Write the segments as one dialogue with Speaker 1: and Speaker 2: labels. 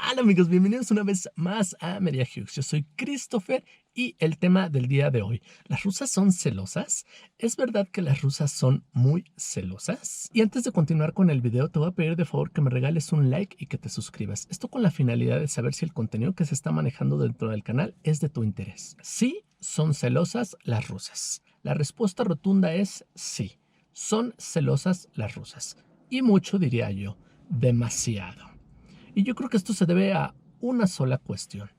Speaker 1: Hola amigos, bienvenidos una vez más a Media Hughes. Yo soy Christopher y el tema del día de hoy. ¿Las rusas son celosas? ¿Es verdad que las rusas son muy celosas? Y antes de continuar con el video, te voy a pedir de favor que me regales un like y que te suscribas. Esto con la finalidad de saber si el contenido que se está manejando dentro del canal es de tu interés. Sí, son celosas las rusas. La respuesta rotunda es sí. Son celosas las rusas. Y mucho diría yo, demasiado. Y yo creo que esto se debe a una sola cuestión.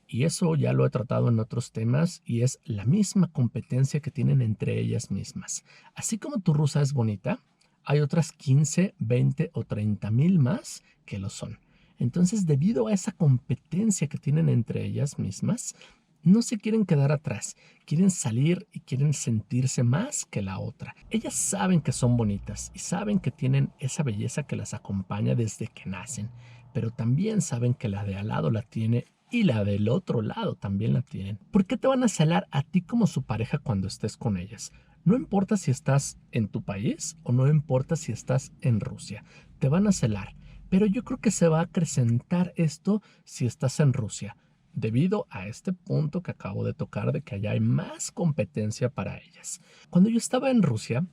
Speaker 1: Y eso ya lo he tratado en otros temas y es la misma competencia que tienen entre ellas mismas. Así como tu rusa es bonita, hay otras 15, 20 o 30,000 más que lo son. Entonces, debido a esa competencia que tienen entre ellas mismas, no se quieren quedar atrás, quieren salir y quieren sentirse más que la otra. Ellas saben que son bonitas y saben que tienen esa belleza que las acompaña desde que nacen, pero también saben que la de al lado la tiene y la del otro lado también la tienen. ¿Por qué te van a celar a ti como su pareja cuando estés con ellas? No importa si estás en tu país o no importa si estás en Rusia, te van a celar. Pero yo creo que se va a acrecentar esto si estás en Rusia, debido a este punto que acabo de tocar de que allá hay más competencia para ellas. Cuando yo estaba en Rusia,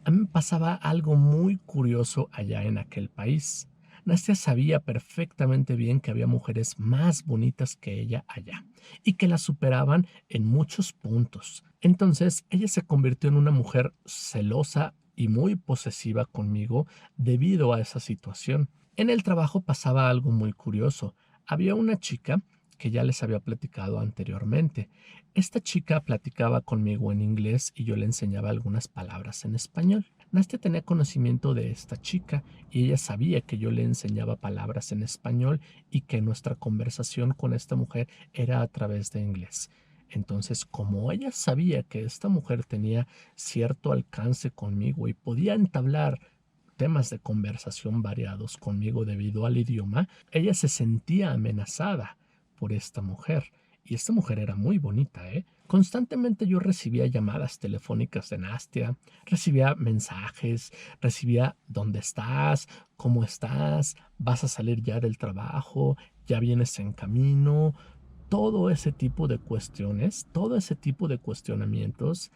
Speaker 1: a mí me pasaba algo muy curioso allá en aquel país. Nastia sabía perfectamente bien que había mujeres más bonitas que ella allá y que la superaban en muchos puntos. Entonces ella se convirtió en una mujer celosa y muy posesiva conmigo debido a esa situación. En el trabajo pasaba algo muy curioso. Había una chica que ya les había platicado anteriormente. Esta chica platicaba conmigo en inglés y yo le enseñaba algunas palabras en español. Nastia tenía conocimiento de esta chica y ella sabía que yo le enseñaba palabras en español y que nuestra conversación con esta mujer era a través de inglés. Entonces, como ella sabía que esta mujer tenía cierto alcance conmigo y podía entablar temas de conversación variados conmigo debido al idioma, ella se sentía amenazada por esta mujer. Y esta mujer era muy bonita, ¿eh? Constantemente yo recibía llamadas telefónicas de Nastia, recibía mensajes, recibía ¿dónde estás? ¿Cómo estás? ¿Vas a salir ya del trabajo? ¿Ya vienes en camino? Todo ese tipo de cuestiones, todo ese tipo de cuestionamientos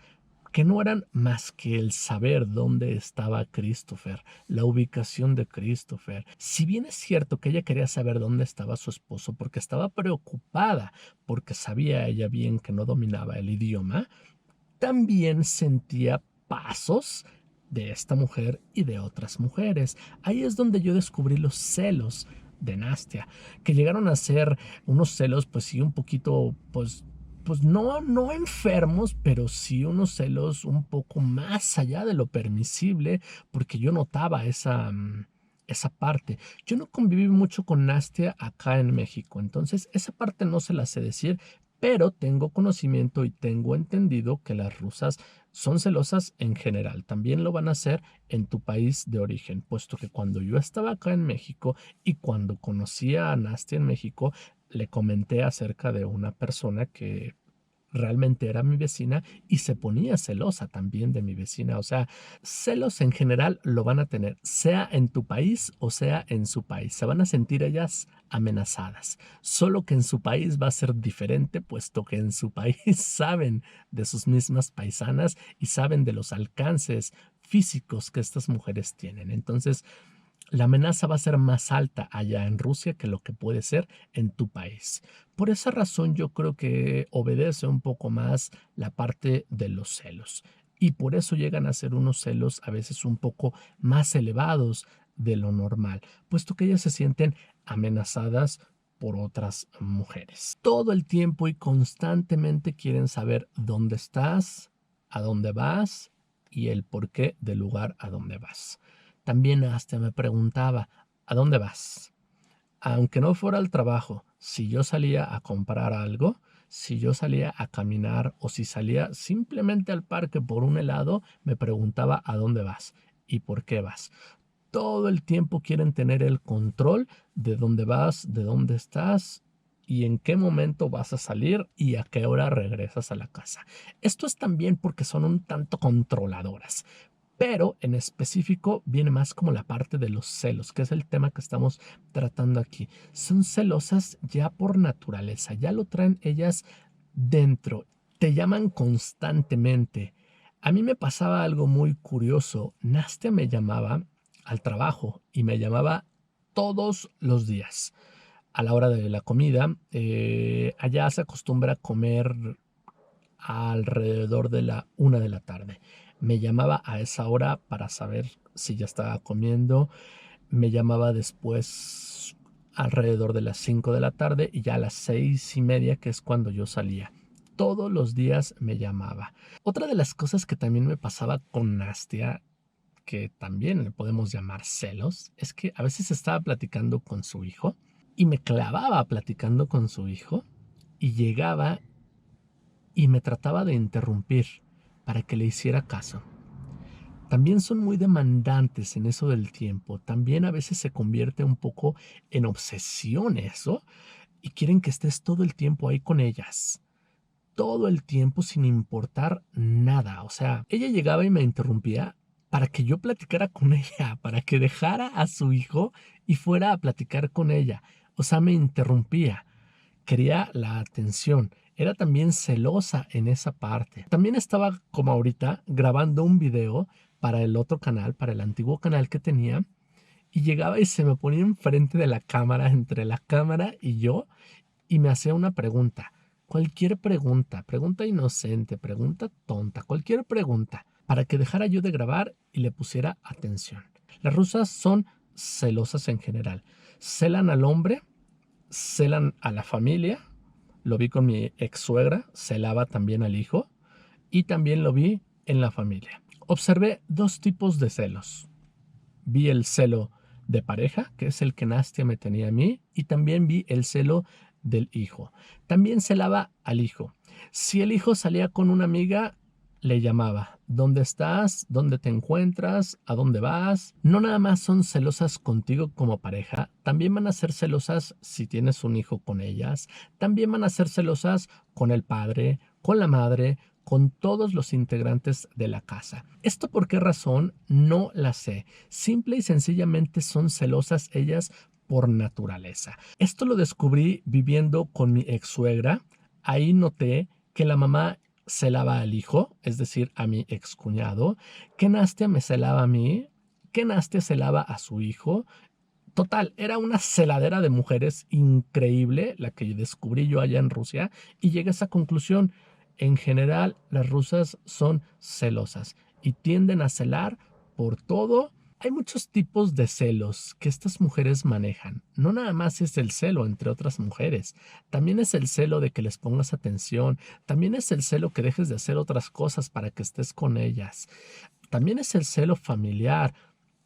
Speaker 1: que no eran más que el saber dónde estaba Christopher, la ubicación de Christopher. Si bien es cierto que ella quería saber dónde estaba su esposo porque estaba preocupada, porque sabía ella bien que no dominaba el idioma, también sentía pasos de esta mujer y de otras mujeres. Ahí es donde yo descubrí los celos de Nastia, que llegaron a ser unos celos, pues sí, un poquito, pues no enfermos, pero sí unos celos un poco más allá de lo permisible, porque yo notaba esa parte. Yo no conviví mucho con Nastia acá en México, entonces esa parte no se la sé decir, pero tengo conocimiento y tengo entendido que las rusas son celosas en general. También lo van a hacer en tu país de origen, puesto que cuando yo estaba acá en México y cuando conocí a Nastia en México, le comenté acerca de una persona que realmente era mi vecina y se ponía celosa también de mi vecina. O sea, celos en general lo van a tener, sea en tu país o sea en su país. Se van a sentir ellas amenazadas. Solo que en su país va a ser diferente, puesto que en su país saben de sus mismas paisanas y saben de los alcances físicos que estas mujeres tienen. Entonces, la amenaza va a ser más alta allá en Rusia que lo que puede ser en tu país. Por esa razón yo creo que obedece un poco más la parte de los celos. Y por eso llegan a ser unos celos a veces un poco más elevados de lo normal, puesto que ellas se sienten amenazadas por otras mujeres. Todo el tiempo y constantemente quieren saber dónde estás, a dónde vas y el porqué del lugar a donde vas. También hasta me preguntaba, ¿a dónde vas? Aunque no fuera al trabajo, si yo salía a comprar algo, si yo salía a caminar o si salía simplemente al parque por un helado, me preguntaba ¿a dónde vas? ¿Y por qué vas? Todo el tiempo quieren tener el control de dónde vas, de dónde estás y en qué momento vas a salir y a qué hora regresas a la casa. Esto es también porque son un tanto controladoras, pero en específico viene más como la parte de los celos, que es el tema que estamos tratando aquí. Son celosas ya por naturaleza, ya lo traen ellas dentro, te llaman constantemente. A mí me pasaba algo muy curioso. Nastia me llamaba al trabajo y me llamaba todos los días a la hora de la comida. Allá se acostumbra a comer alrededor de la 1 de la tarde. Me llamaba a esa hora para saber si ya estaba comiendo. Me llamaba después alrededor de las 5 de la tarde y ya a las 6:30, que es cuando yo salía. Todos los días me llamaba. Otra de las cosas que también me pasaba con Nastia, que también le podemos llamar celos, es que a veces estaba platicando con su hijo y me clavaba platicando con su hijo y llegaba y me trataba de interrumpir para que le hiciera caso. También son muy demandantes en eso del tiempo. También a veces se convierte un poco en obsesión eso y quieren que estés todo el tiempo ahí con ellas. Todo el tiempo sin importar nada. O sea, ella llegaba y me interrumpía para que yo platicara con ella, para que dejara a su hijo y fuera a platicar con ella. O sea, me interrumpía. Quería la atención. Era también celosa en esa parte. También estaba, como ahorita, grabando un video para el otro canal, para el antiguo canal que tenía, y llegaba y se me ponía enfrente de la cámara, entre la cámara y yo, y me hacía una pregunta. Cualquier pregunta, pregunta inocente, pregunta tonta, cualquier pregunta, para que dejara yo de grabar y le pusiera atención. Las rusas son celosas en general. Celan al hombre, celan a la familia. Lo vi con mi ex suegra, celaba también al hijo, y también lo vi en la familia. Observé dos tipos de celos. Vi el celo de pareja, que es el que Nastia me tenía a mí, y también vi el celo del hijo. También celaba al hijo. Si el hijo salía con una amiga, le llamaba. ¿Dónde estás? ¿Dónde te encuentras? ¿A dónde vas? No nada más son celosas contigo como pareja, también van a ser celosas si tienes un hijo con ellas. También van a ser celosas con el padre, con la madre, con todos los integrantes de la casa. ¿Esto por qué razón? No la sé. Simple y sencillamente son celosas ellas por naturaleza. Esto lo descubrí viviendo con mi ex suegra. Ahí noté que la mamá celaba al hijo, es decir, a mi excuñado, que Nastia me celaba a mí, que Nastia celaba a su hijo. Total, era una celadera de mujeres increíble la que descubrí yo allá en Rusia y llegué a esa conclusión. En general, las rusas son celosas y tienden a celar por todo. Hay muchos tipos de celos que estas mujeres manejan. No nada más es el celo entre otras mujeres. También es el celo de que les pongas atención. También es el celo que dejes de hacer otras cosas para que estés con ellas. También es el celo familiar.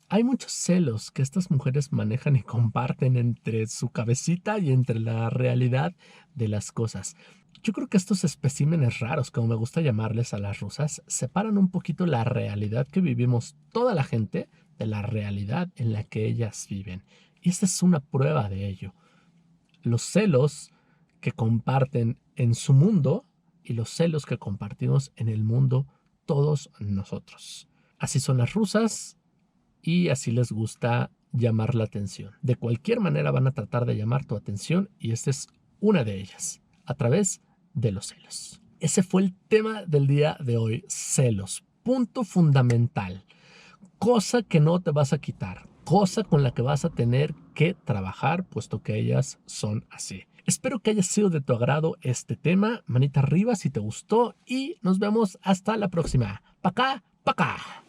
Speaker 1: Hay muchos celos que estas mujeres manejan y comparten entre su cabecita y entre la realidad de las cosas. Yo creo que estos especímenes raros, como me gusta llamarles a las rusas, separan un poquito la realidad que vivimos toda la gente de la realidad en la que ellas viven. Y esta es una prueba de ello. Los celos que comparten en su mundo y los celos que compartimos en el mundo todos nosotros. Así son las rusas y así les gusta llamar la atención. De cualquier manera van a tratar de llamar tu atención y esta es una de ellas, a través de los celos. Ese fue el tema del día de hoy, celos. Punto fundamental. Cosa que no te vas a quitar, cosa con la que vas a tener que trabajar, puesto que ellas son así. Espero que haya sido de tu agrado este tema. Manita arriba si te gustó y nos vemos hasta la próxima. Pa' acá, pa' acá.